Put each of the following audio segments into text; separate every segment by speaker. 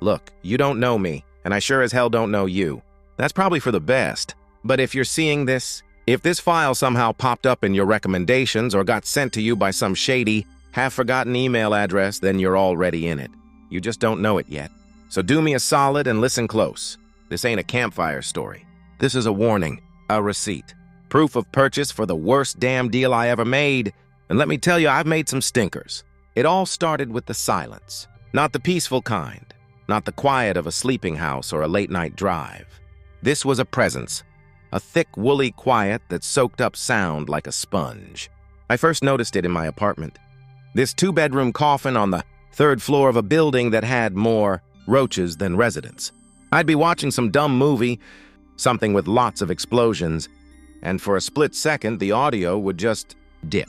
Speaker 1: Look, you don't know me, and I sure as hell don't know you. That's probably for the best. But if you're seeing this, if this file somehow popped up in your recommendations or got sent to you by some shady, half-forgotten email address, then you're already in it. You just don't know it yet. So do me a solid and listen close. This ain't a campfire story. This is a warning, a receipt. Proof of purchase for the worst damn deal I ever made. And let me tell you, I've made some stinkers. It all started with the silence. Not the peaceful kind. Not the quiet of a sleeping house or a late-night drive. This was a presence. A thick, woolly quiet that soaked up sound like a sponge. I first noticed it in my apartment. This two-bedroom coffin on the third floor of a building that had more roaches than residents. I'd be watching some dumb movie, something with lots of explosions, and for a split second, the audio would just dip,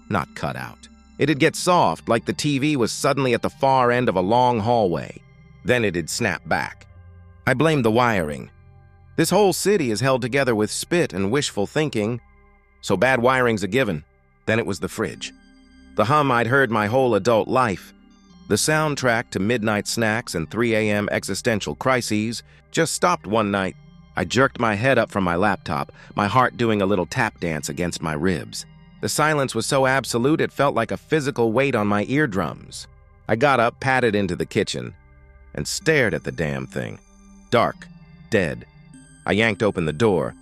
Speaker 1: not cut out. It'd get soft, like the TV was suddenly at the far end of a long hallway. Then it'd snap back. I blamed the wiring. This whole city is held together with spit and wishful thinking, so bad wiring's a given. Then it was the fridge. The hum I'd heard my whole adult life. The soundtrack to midnight snacks and 3 a.m. existential crises just stopped one night. I jerked my head up from my laptop, my heart doing a little tap dance against my ribs. The silence was so absolute it felt like a physical weight on my eardrums. I got up, padded into the kitchen, and stared at the damn thing. Dark, dead. I yanked open the door,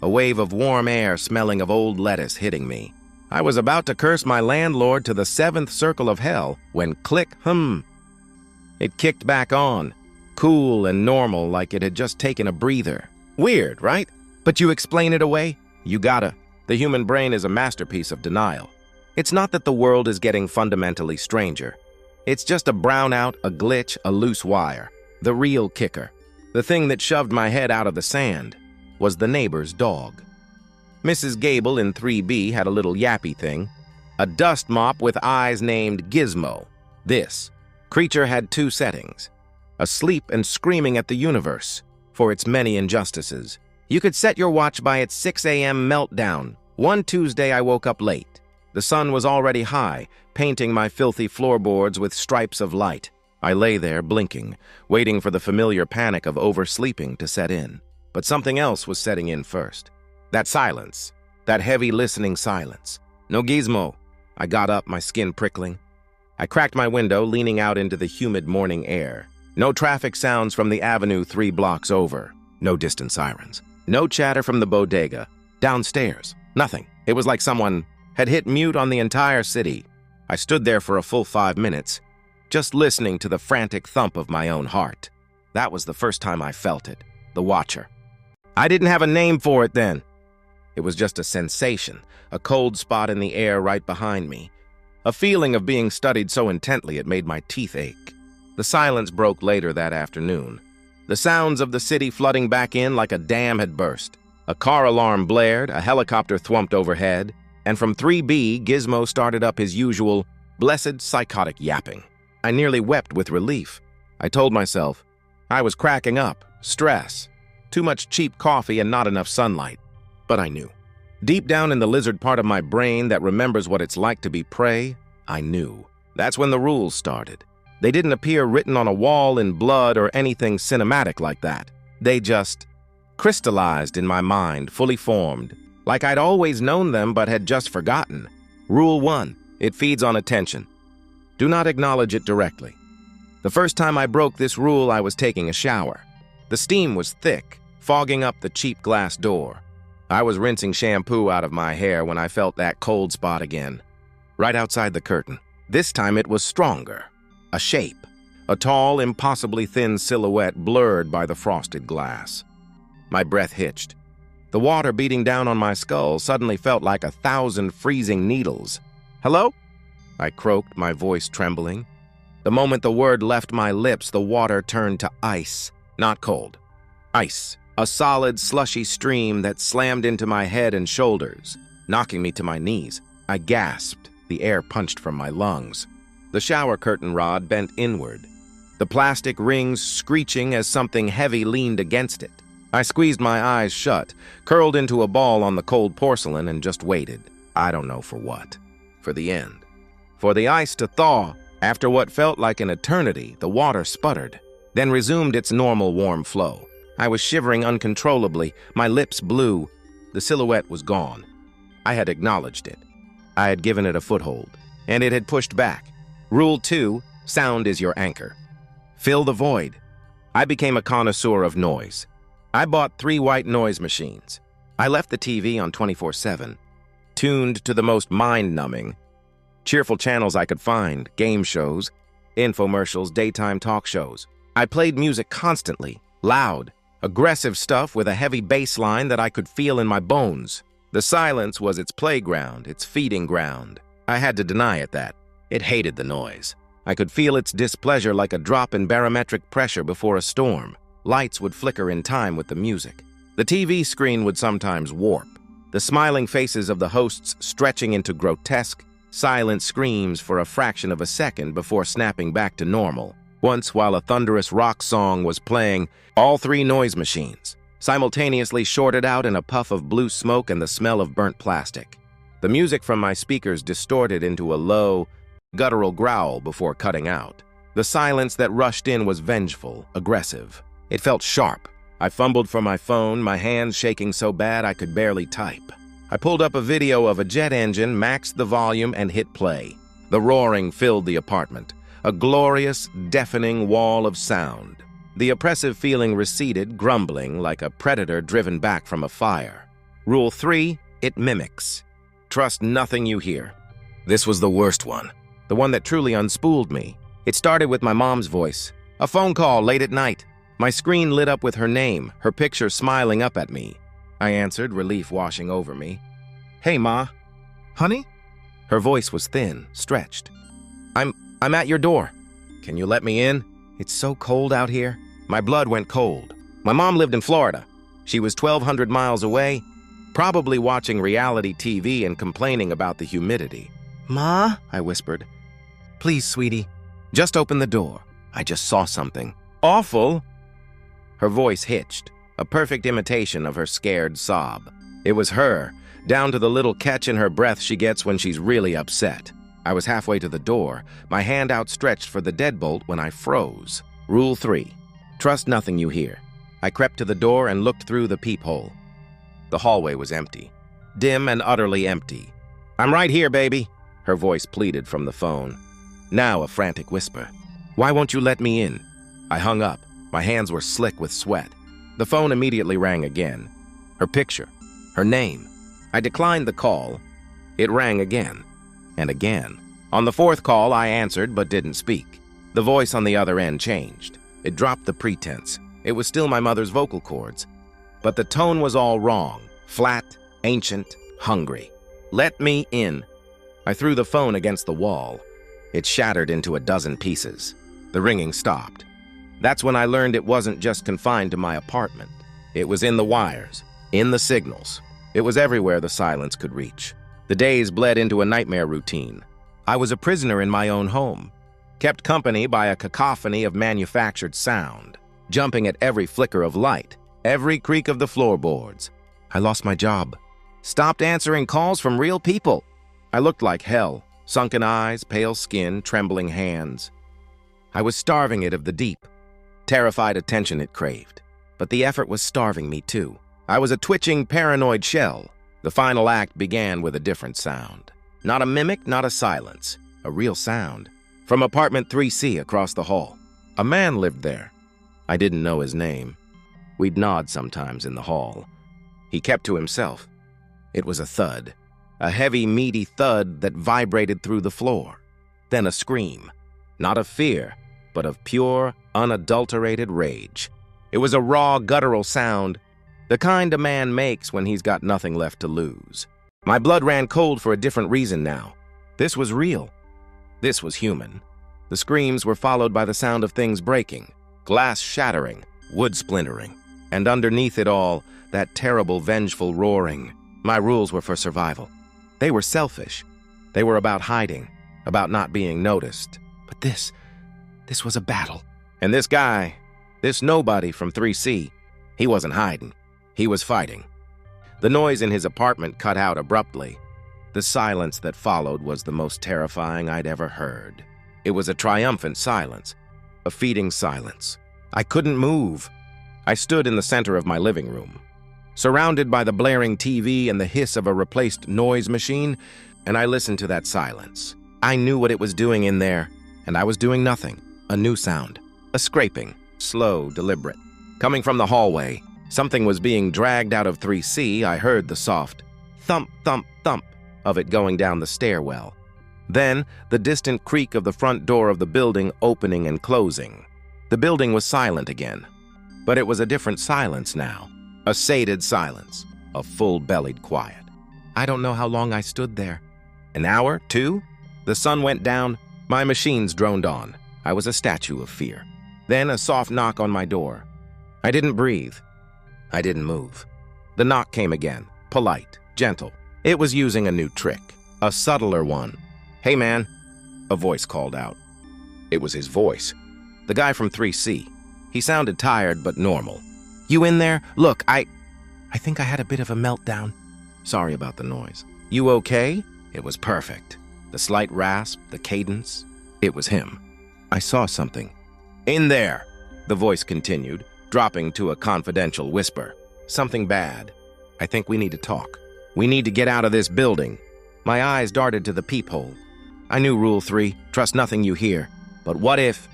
Speaker 1: a wave of warm air smelling of old lettuce hitting me. I was about to curse my landlord to the 7th circle of hell when click, it kicked back on, cool and normal like it had just taken a breather. Weird, right? But you explain it away? You gotta. The human brain is a masterpiece of denial. It's not that the world is getting fundamentally stranger. It's just a brownout, a glitch, a loose wire. The real kicker, the thing that shoved my head out of the sand, was the neighbor's dog. Mrs. Gable in 3B had a little yappy thing, a dust mop with eyes named Gizmo. This creature had 2 settings, asleep and screaming at the universe for its many injustices. You could set your watch by its 6 a.m. meltdown. One Tuesday I woke up late. The sun was already high, painting my filthy floorboards with stripes of light. I lay there blinking, waiting for the familiar panic of oversleeping to set in. But something else was setting in first. That silence, that heavy listening silence. No gizmo. I got up, my skin prickling. I cracked my window, leaning out into the humid morning air. No traffic sounds from the avenue 3 blocks over. No distant sirens. No chatter from the bodega. Downstairs. Nothing. It was like someone had hit mute on the entire city. I stood there for a full 5 minutes, just listening to the frantic thump of my own heart. That was the first time I felt it. The Watcher. I didn't have a name for it then. It was just a sensation, a cold spot in the air right behind me. A feeling of being studied so intently it made my teeth ache. The silence broke later that afternoon. The sounds of the city flooding back in like a dam had burst. A car alarm blared, a helicopter thwumped overhead, and from 3B, Gizmo started up his usual, blessed psychotic yapping. I nearly wept with relief. I told myself I was cracking up, stress, too much cheap coffee and not enough sunlight. But I knew. Deep down in the lizard part of my brain that remembers what it's like to be prey, I knew. That's when the rules started. They didn't appear written on a wall in blood or anything cinematic like that. They just crystallized in my mind, fully formed, like I'd always known them but had just forgotten. Rule 1, it feeds on attention. Do not acknowledge it directly. The first time I broke this rule, I was taking a shower. The steam was thick, fogging up the cheap glass door. I was rinsing shampoo out of my hair when I felt that cold spot again, right outside the curtain. This time it was stronger. A shape, a tall, impossibly thin silhouette blurred by the frosted glass. My breath hitched. The water beating down on my skull suddenly felt like 1,000 freezing needles. "Hello?" I croaked, my voice trembling. The moment the word left my lips, the water turned to ice, not cold. Ice. A solid, slushy stream that slammed into my head and shoulders, knocking me to my knees. I gasped. The air punched from my lungs. The shower curtain rod bent inward, the plastic rings screeching as something heavy leaned against it. I squeezed my eyes shut, curled into a ball on the cold porcelain, and just waited. I don't know for what. For the end. For the ice to thaw. After what felt like an eternity, the water sputtered. then resumed its normal warm flow. I was shivering uncontrollably, my lips blue. The silhouette was gone. I had acknowledged it. I had given it a foothold, and it had pushed back. Rule 2, sound is your anchor. Fill the void. I became a connoisseur of noise. I bought 3 white noise machines. I left the TV on 24/7, tuned to the most mind-numbing, cheerful channels I could find, game shows, infomercials, daytime talk shows. I played music constantly, loud, aggressive stuff with a heavy bass line that I could feel in my bones. The silence was its playground, its feeding ground. I had to deny it that. It hated the noise. I could feel its displeasure like a drop in barometric pressure before a storm. Lights would flicker in time with the music. The TV screen would sometimes warp, the smiling faces of the hosts stretching into grotesque, silent screams for a fraction of a second before snapping back to normal. Once, while a thunderous rock song was playing, all 3 noise machines simultaneously shorted out in a puff of blue smoke and the smell of burnt plastic. The music from my speakers distorted into a low, guttural growl before cutting out. The silence that rushed in was vengeful, aggressive. It felt sharp. I fumbled for my phone, my hands shaking so bad I could barely type. I pulled up a video of a jet engine, maxed the volume, and hit play. The roaring filled the apartment, a glorious, deafening wall of sound. The oppressive feeling receded, grumbling like a predator driven back from a fire. Rule 3, it mimics. Trust nothing you hear. This was the worst one, the one that truly unspooled me. It started with my mom's voice. A phone call late at night. My screen lit up with her name, her picture smiling up at me. I answered, relief washing over me. "Hey, Ma." "Honey?" Her voice was thin, stretched. I'm at your door. Can you let me in? It's so cold out here." My blood went cold. My mom lived in Florida. She was 1,200 miles away, probably watching reality TV and complaining about the humidity. "Ma," I whispered. "Please, sweetie, just open the door. I just saw something awful." Her voice hitched, a perfect imitation of her scared sob. It was her, down to the little catch in her breath she gets when she's really upset. I was halfway to the door, my hand outstretched for the deadbolt when I froze. Rule 3, trust nothing you hear. I crept to the door and looked through the peephole. The hallway was empty, dim and utterly empty. "I'm right here, baby," her voice pleaded from the phone. Now a frantic whisper. "Why won't you let me in?" I hung up. My hands were slick with sweat. The phone immediately rang again. Her picture, her name. I declined the call. It rang again, and again. On the 4th call, I answered but didn't speak. The voice on the other end changed. It dropped the pretense. It was still my mother's vocal cords. But the tone was all wrong. Flat, ancient, hungry. "Let me in." I threw the phone against the wall. It shattered into a dozen pieces. The ringing stopped. That's when I learned it wasn't just confined to my apartment. It was in the wires, in the signals. It was everywhere the silence could reach. The days bled into a nightmare routine. I was a prisoner in my own home, kept company by a cacophony of manufactured sound, jumping at every flicker of light, every creak of the floorboards. I lost my job, stopped answering calls from real people. I looked like hell, sunken eyes, pale skin, trembling hands. I was starving it of the deep, terrified attention it craved. But the effort was starving me too. I was a twitching, paranoid shell. The final act began with a different sound. Not a mimic, not a silence. A real sound. From apartment 3C across the hall. A man lived there. I didn't know his name. We'd nod sometimes in the hall. He kept to himself. It was a thud. A heavy, meaty thud that vibrated through the floor. Then a scream. Not of fear, but of pure, unadulterated rage. It was a raw, guttural sound, the kind a man makes when he's got nothing left to lose. My blood ran cold for a different reason now. This was real. This was human. The screams were followed by the sound of things breaking, glass shattering, wood splintering, and underneath it all, that terrible, vengeful roaring. My rules were for survival. They were selfish. They were about hiding, about not being noticed. But this was a battle. And this guy, this nobody from 3C, he wasn't hiding. He was fighting. The noise in his apartment cut out abruptly. The silence that followed was the most terrifying I'd ever heard. It was a triumphant silence, a feeding silence, I couldn't move. I stood in the center of my living room, surrounded by the blaring TV and the hiss of a replaced noise machine, and I listened to that silence. I knew what it was doing in there, and I was doing nothing. A new sound, a scraping, slow, deliberate. Coming from the hallway, something was being dragged out of 3C. I heard the soft thump, thump, thump of it going down the stairwell. Then, the distant creak of the front door of the building opening and closing. The building was silent again, but it was a different silence now. A sated silence, a full-bellied quiet. I don't know how long I stood there. An hour? 2? The sun went down. My machines droned on. I was a statue of fear. Then a soft knock on my door. I didn't breathe. I didn't move. The knock came again, polite, gentle. It was using a new trick, a subtler one. "Hey, man," a voice called out. It was his voice. The guy from 3C. He sounded tired but normal. "You in there? Look, I think I had a bit of a meltdown. Sorry about the noise. You okay?" It was perfect. The slight rasp, the cadence. It was him. I saw something. "In there," the voice continued, dropping to a confidential whisper. "Something bad. I think we need to talk. We need to get out of this building." My eyes darted to the peephole. I knew Rule 3, trust nothing you hear. But what if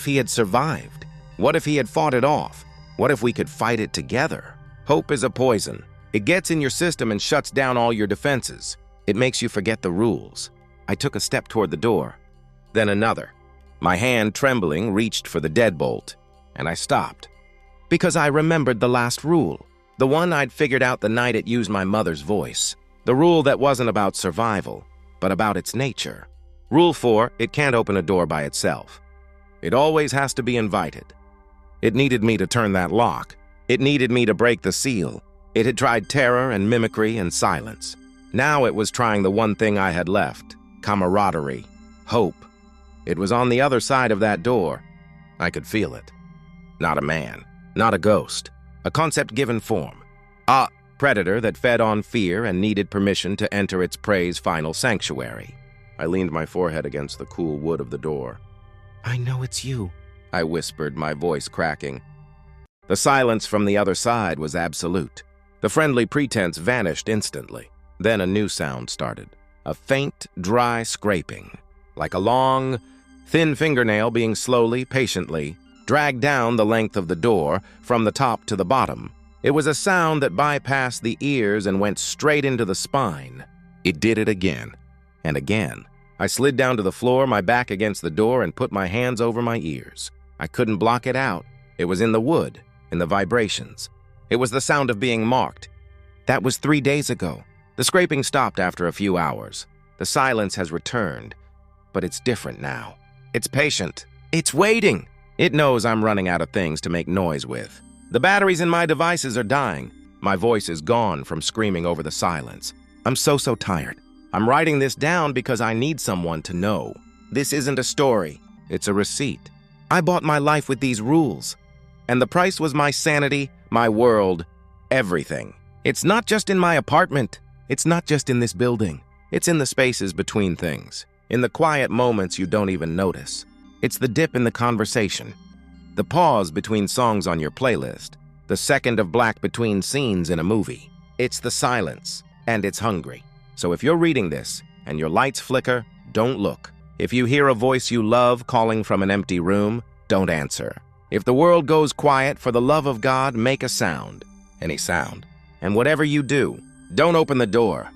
Speaker 1: he had survived? What if he had fought it off? What if we could fight it together? Hope is a poison. It gets in your system and shuts down all your defenses. It makes you forget the rules. I took a step toward the door, then another. My hand, trembling, reached for the deadbolt, and I stopped. Because I remembered the last rule, the one I'd figured out the night it used my mother's voice. The rule that wasn't about survival, but about its nature. Rule 4, it can't open a door by itself. It always has to be invited. It needed me to turn that lock. It needed me to break the seal. It had tried terror and mimicry and silence. Now it was trying the one thing I had left, camaraderie, hope. It was on the other side of that door. I could feel it. Not a man, not a ghost, a concept given form. A predator that fed on fear and needed permission to enter its prey's final sanctuary. I leaned my forehead against the cool wood of the door. "I know it's you," I whispered, my voice cracking. The silence from the other side was absolute. The friendly pretense vanished instantly. Then a new sound started. A faint, dry scraping, like a long, thin fingernail being slowly, patiently dragged down the length of the door from the top to the bottom. It was a sound that bypassed the ears and went straight into the spine. It did it again and again. I slid down to the floor, my back against the door, and put my hands over my ears. I couldn't block it out. It was in the wood, in the vibrations. It was the sound of being marked. That was 3 days ago. The scraping stopped after a few hours. The silence has returned, but it's different now. It's patient. It's waiting. It knows I'm running out of things to make noise with. The batteries in my devices are dying. My voice is gone from screaming over the silence. I'm so tired. I'm writing this down because I need someone to know. This isn't a story. It's a receipt. I bought my life with these rules, and the price was my sanity, my world, everything. It's not just in my apartment. It's not just in this building. It's in the spaces between things, in the quiet moments you don't even notice. It's the dip in the conversation, the pause between songs on your playlist, the second of black between scenes in a movie. It's the silence, and it's hungry. So if you're reading this and your lights flicker, don't look. If you hear a voice you love calling from an empty room, don't answer. If the world goes quiet, for the love of God, make a sound, any sound. And whatever you do, don't open the door.